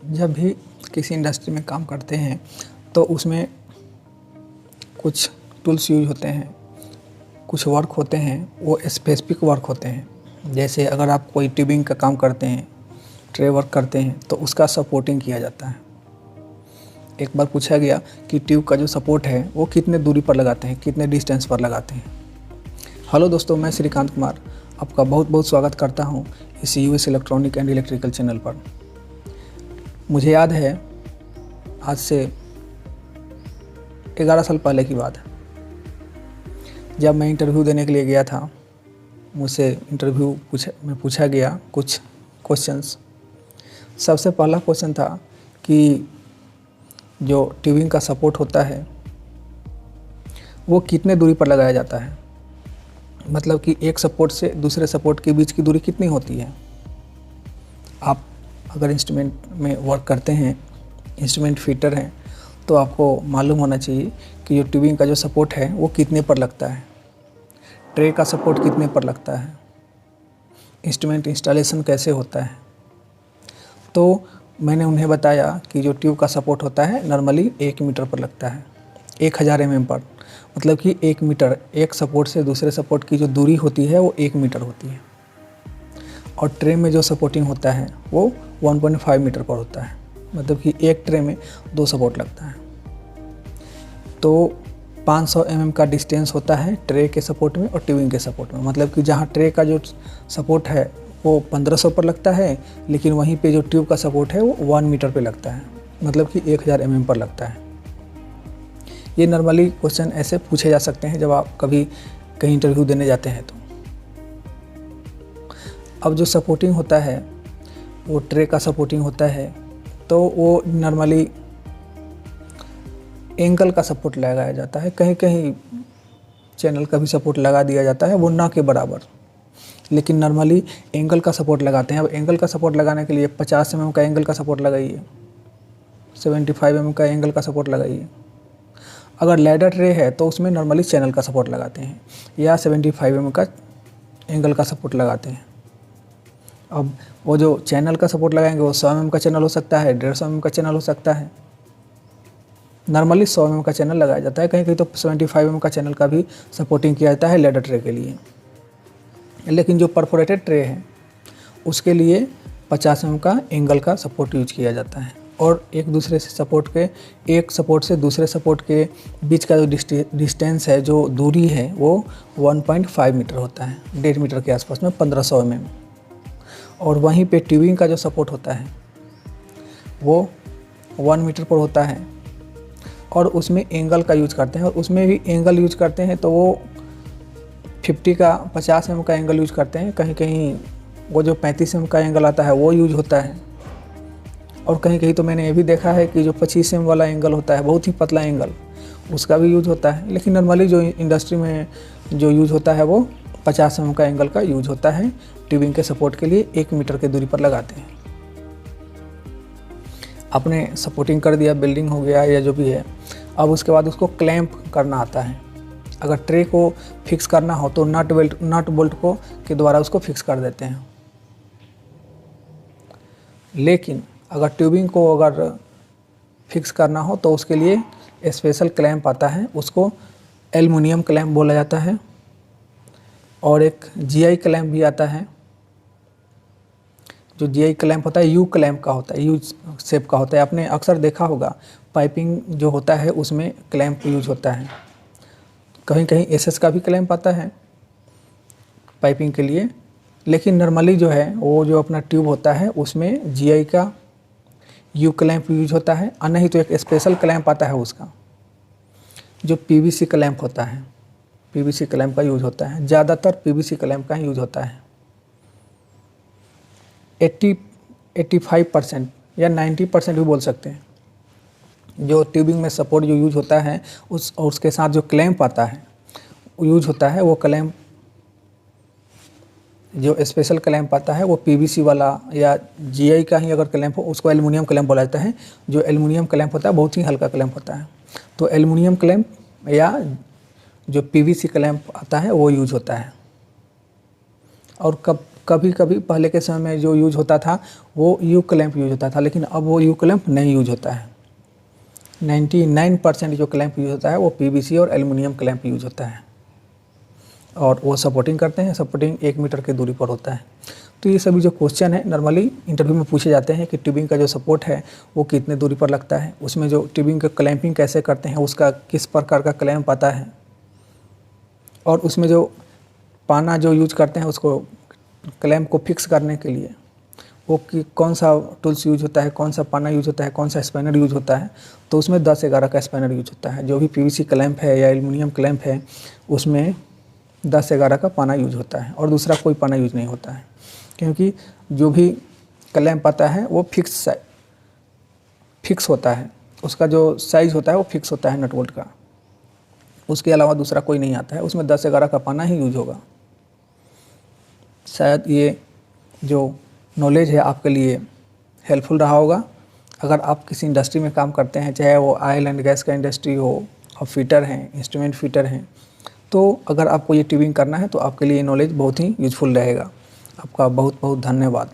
जब भी किसी इंडस्ट्री में काम करते हैं तो उसमें कुछ टूल्स यूज होते हैं, कुछ वर्क होते हैं, वो स्पेसिफिक वर्क होते हैं। जैसे अगर आप कोई ट्यूबिंग का काम करते हैं, ट्रे वर्क करते हैं, तो उसका सपोर्टिंग किया जाता है। एक बार पूछा गया कि ट्यूब का जो सपोर्ट है वो कितने दूरी पर लगाते हैं, कितने डिस्टेंस पर लगाते हैं। हेलो दोस्तों, मैं श्रीकांत कुमार आपका बहुत बहुत स्वागत करता हूं इस US electronic and electrical channel पर। मुझे याद है आज से 11 साल पहले की बात है, जब मैं इंटरव्यू देने के लिए गया था। मुझसे इंटरव्यू में पूछा गया कुछ क्वेश्चंस। सबसे पहला क्वेश्चन था कि जो ट्यूबिंग का सपोर्ट होता है वो कितने दूरी पर लगाया जाता है, मतलब कि एक सपोर्ट से दूसरे सपोर्ट के बीच की दूरी कितनी होती है। आप अगर इंस्ट्रूमेंट में वर्क करते हैं, इंस्ट्रूमेंट फिटर हैं, तो आपको मालूम होना चाहिए कि जो ट्यूबिंग का जो सपोर्ट है वो कितने पर लगता है, ट्रे का सपोर्ट कितने पर लगता है, इंस्ट्रूमेंट इंस्टॉलेशन कैसे होता है। तो मैंने उन्हें बताया कि जो ट्यूब का सपोर्ट होता है नॉर्मली 1 मीटर पर लगता है, 1000 mm पर, मतलब कि 1 मीटर, एक सपोर्ट से दूसरे सपोर्ट की जो दूरी होती है वो 1 मीटर होती है। और ट्रे में जो सपोर्टिंग होता है वो 1.5 मीटर पर होता है, मतलब कि एक ट्रे में 2 सपोर्ट लगता है। तो 500 mm का डिस्टेंस होता है ट्रे के सपोर्ट में और ट्यूबिंग के सपोर्ट में, मतलब कि जहाँ ट्रे का जो सपोर्ट है वो 1500 पर लगता है, लेकिन वहीं पे जो ट्यूब का सपोर्ट है वो 1 मीटर पे लगता है, मतलब कि 1000 mm पर लगता है। ये नॉर्मली क्वेश्चन ऐसे पूछे जा सकते हैं जब आप कभी कहीं इंटरव्यू देने जाते हैं। तो अब जो सपोर्टिंग होता है वो ट्रे का सपोर्टिंग होता है, तो वो नॉर्मली एंगल का सपोर्ट लगाया जाता है। कहीं कहीं चैनल का भी सपोर्ट लगा दिया जाता है, वो ना के बराबर, लेकिन नॉर्मली एंगल का सपोर्ट लगाते हैं। अब एंगल का सपोर्ट लगाने के लिए 50 mm का एंगल का सपोर्ट लगाइए, 75 mm का एंगल का सपोर्ट लगाइए। अगर लैडर ट्रे है तो उसमें नॉर्मली चैनल का सपोर्ट लगाते हैं या 75 mm का एंगल का सपोर्ट लगाते हैं। अब वो जो चैनल का सपोर्ट लगाएंगे वो 100 mm का चैनल हो सकता है, 150 mm का चैनल हो सकता है। नॉर्मली 100 mm का चैनल लगाया जाता है, कहीं कहीं तो 75 mm का चैनल का भी सपोर्टिंग किया जाता है लैडर ट्रे के लिए। लेकिन जो परफोरेटेड ट्रे है उसके लिए 50 mm का एंगल का सपोर्ट यूज किया जाता है। और एक दूसरे से सपोर्ट के, एक सपोर्ट से दूसरे सपोर्ट के बीच का जो डिस्टेंस है, जो दूरी है, वो 1.5 मीटर होता है, 1.5 मीटर के आसपास में 1500 mm। और वहीं पे ट्यूबिंग का जो सपोर्ट होता है वो 1 मीटर पर होता है, और उसमें एंगल का यूज करते हैं। और उसमें भी एंगल यूज करते हैं तो वो 50 mm का एंगल यूज करते हैं। कहीं कहीं वो जो 35 mm का एंगल आता है वो यूज होता है। और कहीं कहीं तो मैंने ये भी देखा है कि जो 25 mm वाला एंगल होता है, बहुत ही पतला एंगल, उसका भी यूज होता है। लेकिन नॉर्मली जो इंडस्ट्री में जो यूज होता है वो 50 mm का एंगल का यूज होता है। ट्यूबिंग के सपोर्ट के लिए 1 मीटर की दूरी पर लगाते हैं। आपने सपोर्टिंग कर दिया, बिल्डिंग हो गया या जो भी है, अब उसके बाद उसको क्लैंप करना आता है। अगर ट्रे को फिक्स करना हो तो नट बोल्ट को के द्वारा उसको फिक्स कर देते हैं। लेकिन अगर ट्यूबिंग को अगर फिक्स करना हो तो उसके लिए स्पेशल क्लैंप आता है, उसको एल्युमिनियम क्लैंप बोला जाता है। और एक जीआई क्लैंप भी आता है। जो जीआई क्लैंप होता है यू क्लैंप का होता है, यू शेप का होता है। आपने अक्सर देखा होगा पाइपिंग जो होता है उसमें क्लैंप यूज होता है। कहीं कहीं एसएस का भी क्लैंप आता है पाइपिंग के लिए, लेकिन नॉर्मली जो है वो जो अपना ट्यूब होता है उसमें जीआई का यू क्लैंप यूज होता है। और नहीं तो एक स्पेशल क्लैंप आता है उसका, जो पीवीसी क्लैंप होता है, पीवीसी क्लैंप का यूज होता है। ज़्यादातर पीवीसी क्लैंप का यूज होता है। 85% या 90% भी बोल सकते हैं। जो ट्यूबिंग में सपोर्ट जो यूज होता है उसके साथ जो क्लैंप आता है यूज होता है, वो क्लैंप जो स्पेशल क्लैंप आता है वो पीवीसी वाला या जीआई का ही अगर क्लैंप हो उसको एल्युमिनियम क्लैंप बोला जाता है। जो एल्युमिनियम क्लैंप होता है बहुत ही हल्का क्लैंप होता है। तो एल्युमिनियम क्लैंप या जो पीवीसी क्लैंप आता है वो यूज होता है। और कब कभी कभी पहले के समय में जो यूज होता था वो यू क्लैंप यूज होता था, लेकिन अब वो यू क्लैंप नहीं यूज होता है। 99% जो क्लैंप यूज होता है वो पीवीसी और एल्युमिनियम क्लैंप यूज होता है, और वो सपोर्टिंग करते हैं। सपोर्टिंग 1 मीटर की दूरी पर होता है। तो ये सभी जो क्वेश्चन है नॉर्मली इंटरव्यू में पूछे जाते हैं कि ट्यूबिंग का जो सपोर्ट है वो कितने दूरी पर लगता है, उसमें जो ट्यूबिंग का क्लैंपिंग कैसे करते हैं, उसका किस प्रकार का क्लैंप आता है, और उसमें जो पाना जो यूज करते हैं उसको क्लैंप को फिक्स करने के लिए वो कि कौन सा टूल्स यूज होता है, कौन सा पाना यूज होता है, कौन सा स्पैनर यूज होता है। तो उसमें 10-11 का स्पैनर यूज होता है। जो भी पीवीसी क्लैंप है या एल्युमिनियम क्लैंप है उसमें 10-11 का पाना यूज होता है, और दूसरा कोई पाना यूज नहीं होता है, क्योंकि जो भी क्लैंप आता है वो फिक्स होता है। उसका जो साइज़ होता है वो फिक्स होता है नट बोल्ट का, उसके अलावा दूसरा कोई नहीं आता है। उसमें 10-11 का पाना ही यूज होगा। शायद ये जो नॉलेज है आपके लिए हेल्पफुल रहा होगा। अगर आप किसी इंडस्ट्री में काम करते हैं, चाहे वो ऑयल एंड गैस का इंडस्ट्री हो, और फिटर हैं, इंस्ट्रूमेंट फिटर हैं, तो अगर आपको ये ट्यूबिंग करना है तो आपके लिए नॉलेज बहुत ही यूजफुल रहेगा। आपका बहुत बहुत धन्यवाद।